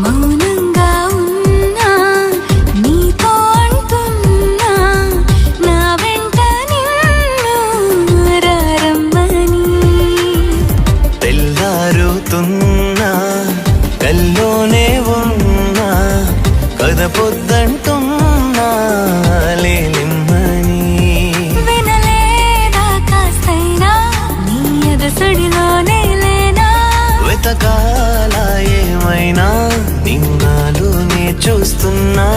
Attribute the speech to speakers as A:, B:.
A: మౌనంగా ఉన్నా నీతో అంటున్నా నా వెంట నిన్ను రమ్మని.
B: తెల్లారుతున్నా కల్లోనే ఉన్నా కథ పొద్దంటున్నా లేలిమ్మని.
A: వినలేదా కాస్తైనా నీ ఎదసడిలోనే లేనా?
B: వెతకాల ఏమైనా నిన్నాలునే చూస్తున్నా.